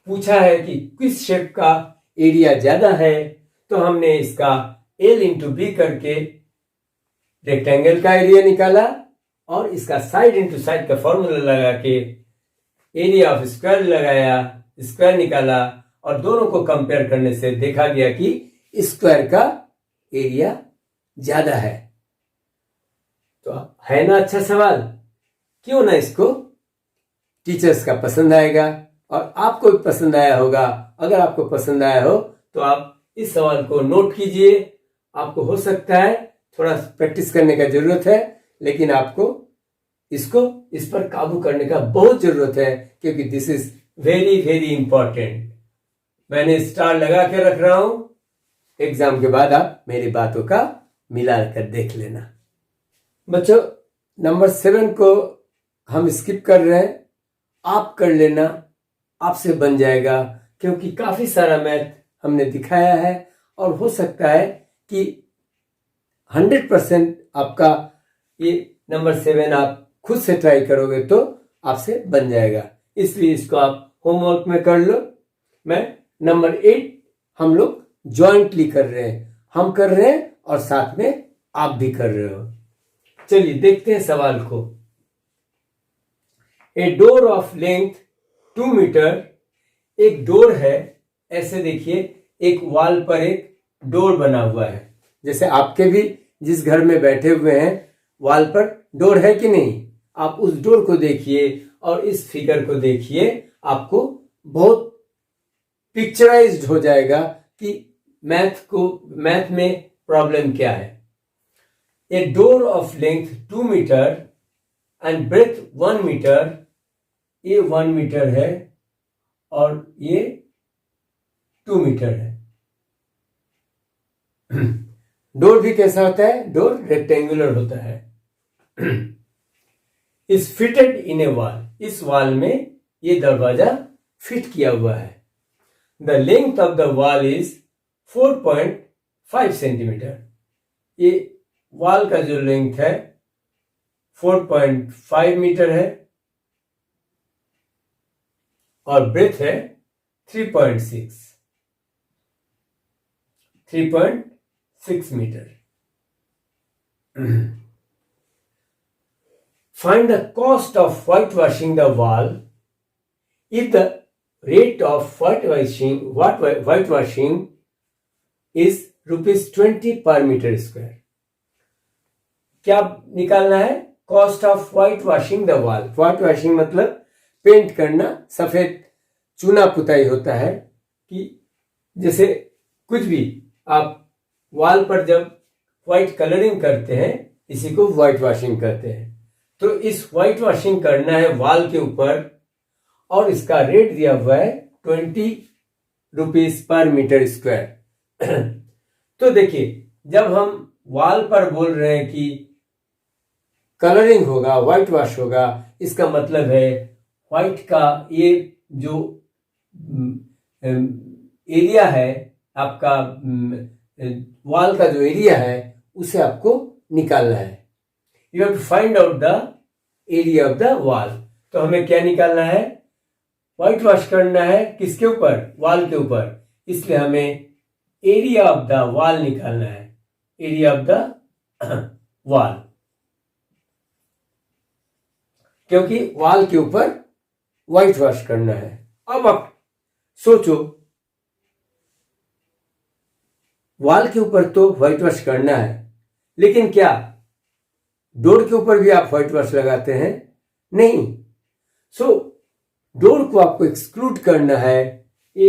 पूछा है कि किस शेप का एरिया ज्यादा है, तो हमने इसका एल इंटू बी करके रेक्टेंगल का एरिया निकाला, और इसका साइड इंटू साइड का फॉर्मूला लगा के एरिया ऑफ स्क्वायर लगाया, स्क्वायर निकाला, और दोनों को कंपेयर करने से देखा गया कि स्क्वायर का एरिया ज्यादा है। तो है ना अच्छा सवाल? क्यों ना इसको टीचर्स का पसंद आएगा, और आपको भी पसंद आया होगा। अगर आपको पसंद आया हो तो आप इस सवाल को नोट कीजिए। आपको हो सकता है थोड़ा प्रैक्टिस करने का जरूरत है, लेकिन आपको इस पर काबू करने का बहुत जरूरत है, क्योंकि this is very very important. मैंने स्टार लगा के रख रहा हूं। एग्जाम के बाद आप मेरी बातों का मिला कर देख लेना। बच्चों नंबर 7 को हम स्किप कर रहे हैं, आप कर लेना, आपसे बन जाएगा, क्योंकि काफी सारा मैथ हमने दिखाया है और हो सकता है कि 100% आपका ये नंबर 7 आप खुद से ट्राई करोगे तो आपसे बन जाएगा। इसलिए इसको आप होमवर्क में कर लो। मैं नंबर 8 हम लोग जॉइंटली कर रहे हैं, हम कर रहे हैं और साथ में आप भी कर रहे हो। चलिए देखते हैं सवाल को। A door of length 2 metre, एक डोर है, ऐसे देखिए एक वॉल पर एक डोर बना हुआ है, जैसे आपके भी जिस घर में बैठे हुए हैं वॉल पर डोर है कि नहीं। आप उस डोर को देखिए और इस फिगर को देखिए, आपको बहुत पिक्चराइज्ड हो जाएगा कि मैथ में प्रॉब्लम क्या है। A door of length 2 metre and breadth 1 metre, ये 1 मीटर है और ये 2 मीटर है। डोर भी कैसा होता है? डोर रेक्टेंगुलर होता है। Is fitted in A wall, इस वॉल में ये दरवाजा फिट किया हुआ है। The length of the wall is 4.5 centimetre, ये वॉल का जो लेंथ है 4.5 मीटर है और ब्रेथ है 3.6 metre. Find the cost of whitewashing the wall if the rate of whitewashing is ₹20 per meter square. क्या निकालना है? Cost of white washing the wall. White washing मतलब पेंट करना, सफेद चूना पुताई होता है कि जैसे कुछ भी आप वॉल पर जब व्हाइट कलरिंग करते हैं इसी को व्हाइट वॉशिंग कहते हैं। तो इस व्हाइट वॉशिंग करना है वॉल के ऊपर और इसका रेट दिया हुआ है ₹20 पर मीटर स्क्वायर। तो देखिए जब हम वॉल पर बोल रहे हैं कि कलरिंग होगा, व्हाइट वॉश होगा, इसका मतलब है व्हाइट का ये जो एरिया है आपका, वॉल का जो एरिया है उसे आपको निकालना है। You have to find out the area of the wall. तो हमें क्या निकालना है? व्हाइट वॉश करना है किसके ऊपर? वॉल के ऊपर। इसलिए हमें एरिया ऑफ द वॉल निकालना है, एरिया ऑफ द वॉल, क्योंकि वॉल के ऊपर व्हाइट वॉश करना है। अब आप सोचो, वॉल के ऊपर तो व्हाइट वॉश करना है, लेकिन क्या डोर के ऊपर भी आप व्हाइट वॉश लगाते हैं? नहीं। सो डोर को आपको एक्सक्लूड करना है, ये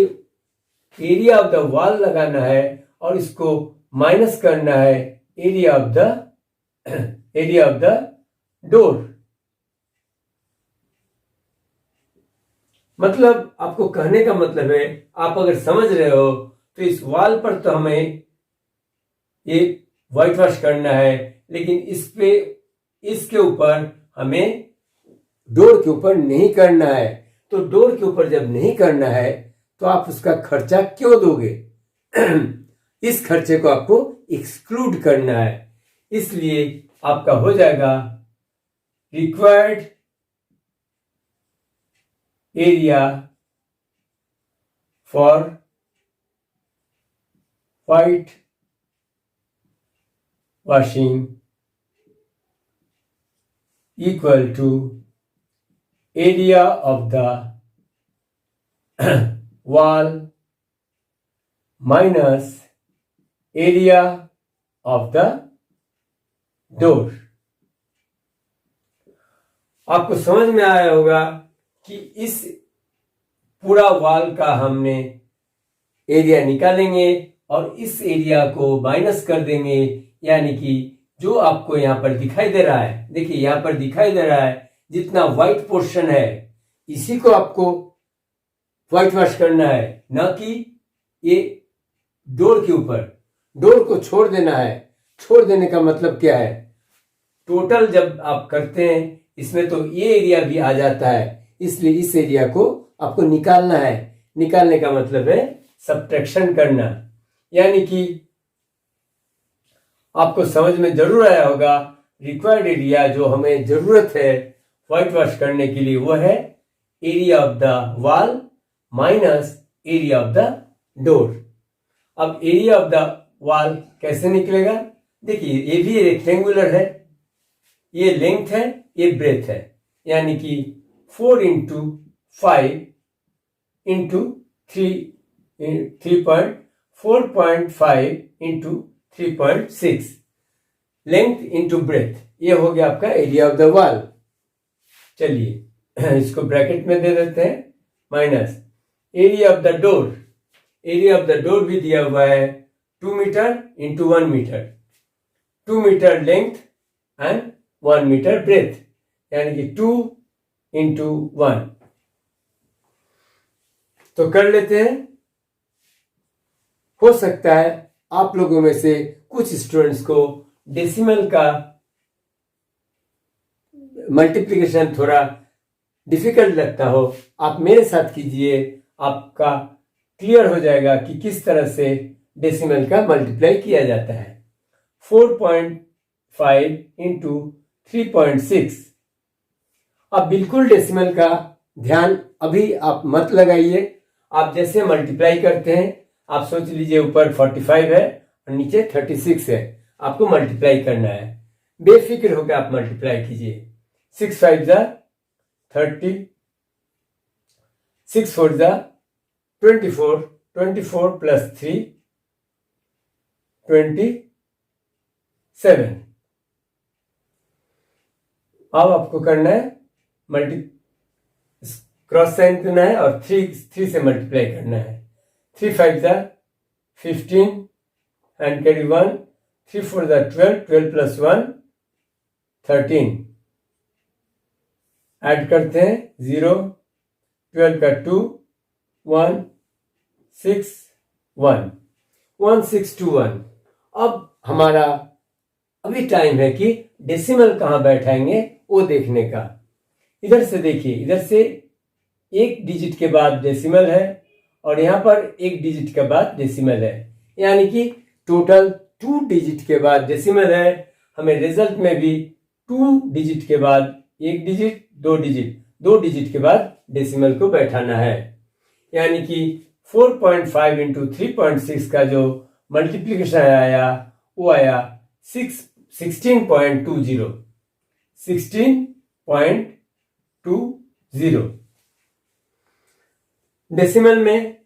एरिया ऑफ द वॉल लगाना है और इसको माइनस करना है एरिया ऑफ द डोर। मतलब आपको कहने का मतलब है, आप अगर समझ रहे हो तो इस वॉल पर तो हमें ये व्हाइट वॉश करना है, लेकिन इसके ऊपर हमें डोर के ऊपर नहीं करना है। तो डोर के ऊपर जब नहीं करना है तो आप उसका खर्चा क्यों दोगे? इस खर्चे को आपको एक्सक्लूड करना है। इसलिए आपका हो जाएगा required area for white washing equal to area of the wall minus area of the door। आपको समझ में आया होगा कि इस पूरा वॉल का हमने एरिया निकालेंगे और इस एरिया को माइनस कर देंगे, यानी कि जो आपको यहां पर दिखाई दे रहा है, देखिए यहां पर दिखाई दे रहा है जितना व्हाइट पोर्शन है इसी को आपको व्हाइट वॉश करना है, ना कि ये डोर के ऊपर। डोर को छोड़ देना है। छोड़ देने का मतलब क्या है? टोटल जब आप करते हैं इसमें तो ये एरिया भी आ जाता है, इसलिए इस एरिया को आपको निकालना है। निकालने का मतलब है सब्ट्रैक्शन करना, यानी कि आपको समझ में जरूर आया होगा रिक्वायर्ड एरिया जो हमें जरूरत है व्हाइट वॉश करने के लिए वो है area of the wall minus area of the door. अब एरिया ऑफ द वॉल कैसे निकलेगा? देखिए ये भी रेक्टेंगुलर है, ये लेंथ है, ये ब्रेथ है, यानी कि 4 into 5 into 4.5 into 3.6 length into breath, ये हो गया आपका एरिया ऑफ द वॉल। चलिए इसको ब्रैकेट में दे देते हैं, minus area of the door. Area of the door भी दिया हुआ है 2 metre into 1 metre, 2 metre length and 1 metre breadth, यानी कि 2 इंटू 1। तो कर लेते हैं। हो सकता है आप लोगों में से कुछ स्टूडेंट्स को डेसिमल का मल्टीप्लिकेशन थोड़ा डिफिकल्ट लगता हो, आप मेरे साथ कीजिए, आपका क्लियर हो जाएगा कि किस तरह से डेसिमल का मल्टीप्लाई किया जाता है। 4.5 इंटू 3.6। अब बिल्कुल डेसिमल का ध्यान अभी आप मत लगाइए, आप जैसे मल्टीप्लाई करते हैं आप सोच लीजिए ऊपर 45 है और नीचे 36 है, आपको मल्टीप्लाई करना है, बेफिक्र होकर आप मल्टीप्लाई कीजिए। 6 5 जा 30, 6 4 जा 24, 24 प्लस 3 27। अब आपको करना है क्रॉस साइन करना है और 3 से मल्टीप्लाई करना है। 3 5 जा 15 एंड कैरी 1, 3 4 जा 12, 12 प्लस 1 13। ऐड करते हैं 0, 12 का 2, 1 6 1, 1 6 2 1। अब हमारा अभी टाइम है कि डेसिमल कहां बैठाएंगे वो देखने का। इधर से देखिए, इधर से एक डिजिट के बाद डेसिमल है और यहां पर एक डिजिट के बाद डेसिमल है, यानी कि टोटल 2 डिजिट के बाद डेसिमल है। हमें रिजल्ट में भी 2 डिजिट के बाद एक डिजिट, 2 डिजिट, 2 डिजिट के बाद डेसिमल को बैठाना है, यानी कि 4.5 इंटू 3.6 का जो मल्टीप्लीकेशन आया वो आया 16.20, 16.20। डेसिमल में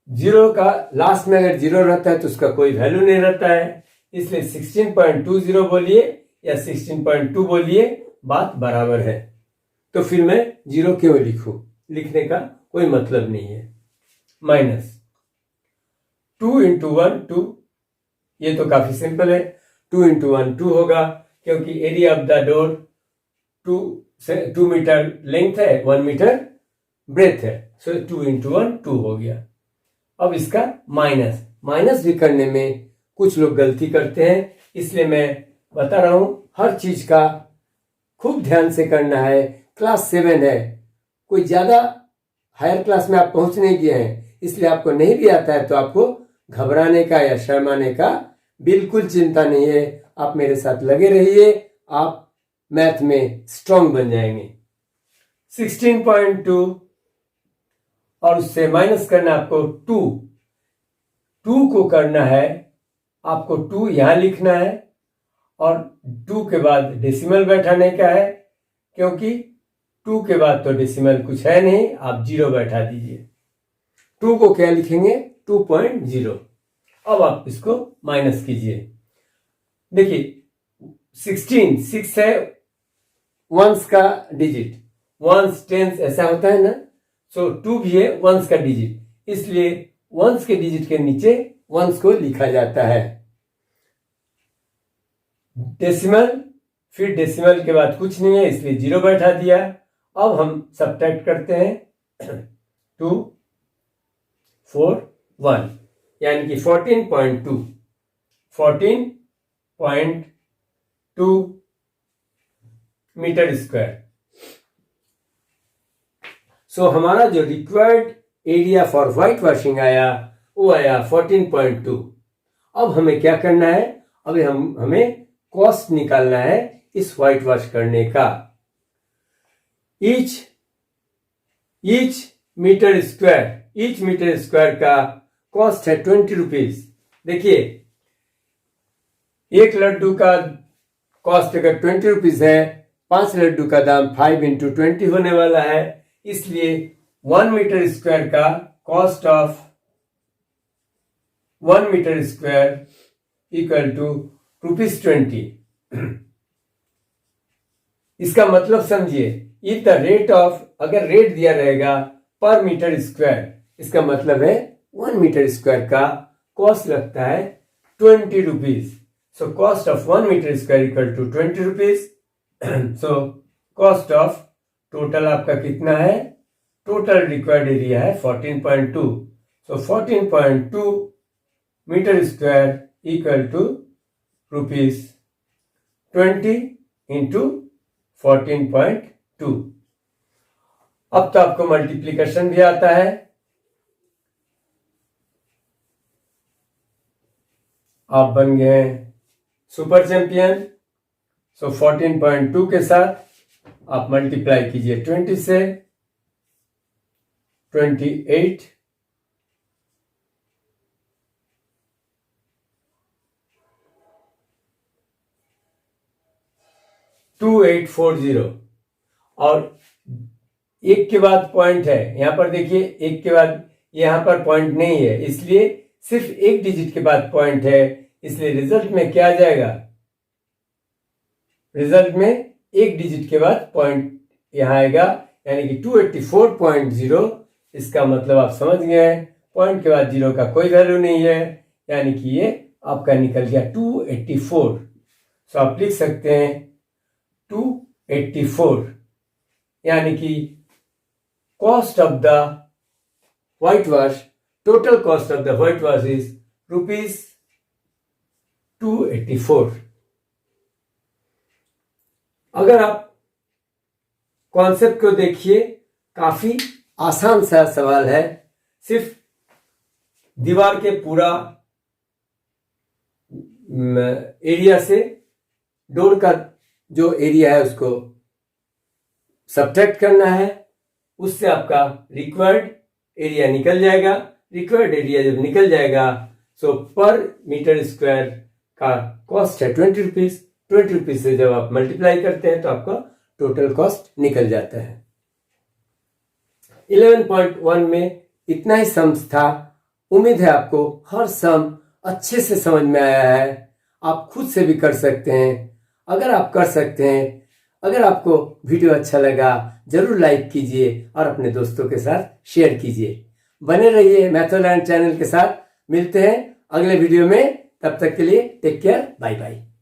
जीरो का लास्ट में अगर जीरो रहता है तो उसका कोई वैल्यू नहीं रहता है, इसलिए 16.20 बोलिए या 16.2 बोलिए, बात बराबर है। तो फिर मैं जीरो क्यों लिखूं, लिखने का कोई मतलब नहीं है। माइनस 2 इंटू 1 2, ये तो काफी सिंपल है, 2 इंटू 1 2 होगा, क्योंकि area of the door 2 metre length है, 1 मीटर ब्रेथ है, सो 2 इंटू 1 2 हो गया। अब इसका माइनस भी करने में कुछ लोग गलती करते हैं, इसलिए मैं बता रहा हूं हर चीज का खूब ध्यान से करना है। क्लास 7 है, कोई ज्यादा हायर क्लास में आप पहुंच नहीं गए हैं, इसलिए आपको नहीं भी आता है तो आपको घबराने का या शर्माने का बिल्कुल चिंता नहीं है। आप मेरे साथ लगे रहिए, आप मैथ में स्ट्रांग बन जाएंगे। 16.2 और उससे माइनस करना आपको 2 को करना है, आपको 2 यहां लिखना है और 2 के बाद डेसिमल बैठाने का है, क्योंकि 2 के बाद तो डेसिमल कुछ है नहीं, आप 0 बैठा दीजिए। 2 को क्या लिखेंगे 2.0। अब आप इसको माइनस कीजिए। देखिए 16 6 है, वंस का डिजिट, वंस टेंस ऐसा होता है ना, सो 2 भी है वंस का डिजिट, इसलिए वंस के डिजिट के नीचे वंस को लिखा जाता है। डेसिमल, फिर डेसिमल के बाद कुछ नहीं है इसलिए 0 बैठा दिया। अब हम सब्ट्रैक्ट करते हैं 2 4 1, यानी कि 14.2 मीटर स्क्वायर। सो हमारा जो required area for white washing आया वो आया 14.2। अब हमें क्या करना है, अभी हमें कॉस्ट निकालना है इस व्हाइट वॉश करने का। ईच मीटर स्क्वायर का कॉस्ट है 20 रुपीज। देखिए, एक लड्डू का कॉस्ट अगर 20 रुपीज है, 5 लड्डू का दाम 5 × 20 होने वाला है, इसलिए 1 मीटर स्क्वायर का cost of 1 metre square equal to ₹20। इसका मतलब समझिए, इफ द रेट ऑफ, अगर रेट दिया रहेगा पर मीटर स्क्वायर, इसका मतलब है 1 मीटर स्क्वायर का कॉस्ट लगता है 20 rupees. So cost of 1 metre square equal to 20 rupees. So cost of total आपका कितना है, टोटल रिक्वायर्ड एरिया है 14.2। So 14.2 metre square equal to ₹20 × 14.2। अब तो आपको मल्टीप्लीकेशन भी आता है। आप बन गए सुपर चैंपियन। सो 14.2 के साथ आप मल्टीप्लाई कीजिए 20 से, 28 2840। और एक के बाद पॉइंट है, यहां पर देखिए, एक के बाद यहां पर पॉइंट नहीं है, इसलिए सिर्फ एक डिजिट के बाद पॉइंट है, इसलिए रिजल्ट में क्या आ जाएगा, रिजल्ट में एक डिजिट के बाद पॉइंट यहां आएगा, यानी कि 284.0। इसका मतलब आप समझ गए, पॉइंट के बाद 0 का कोई वैल्यू नहीं है, यानी कि ये आपका निकल गया 284। सो आप लिख सकते हैं 284, यानी कि cost of the white wash, total cost of the white wash is ₹284। अगर आप कॉन्सेप्ट को देखिए, काफी आसान सा सवाल है, सिर्फ दीवार के पूरा एरिया से डोर का जो एरिया है उसको सब्ट्रैक्ट करना है, उससे आपका रिक्वायर्ड एरिया निकल जाएगा। रिक्वायर्ड एरिया जब निकल जाएगा, सो पर मीटर स्क्वायर का कॉस्ट है 20 रुपीज। 20 रुपीज से जब आप मल्टीप्लाई करते हैं तो आपका टोटल कॉस्ट निकल जाता है। 11.1 में इतना ही सम्स था। उम्मीद है आपको हर सम अच्छे से समझ में आया है। आप खुद से भी कर सकते हैं। अगर आप कर सकते हैं, अगर आपको वीडियो अच्छा लगा, जरूर लाइक कीजिए और अपने दोस्तों के साथ शेयर कीजिए। बने रहिए मैथोलैंड चैनल के साथ। मिलते हैं अगले वीडियो में, तब तक के लिए टेक केयर, बाय बाय।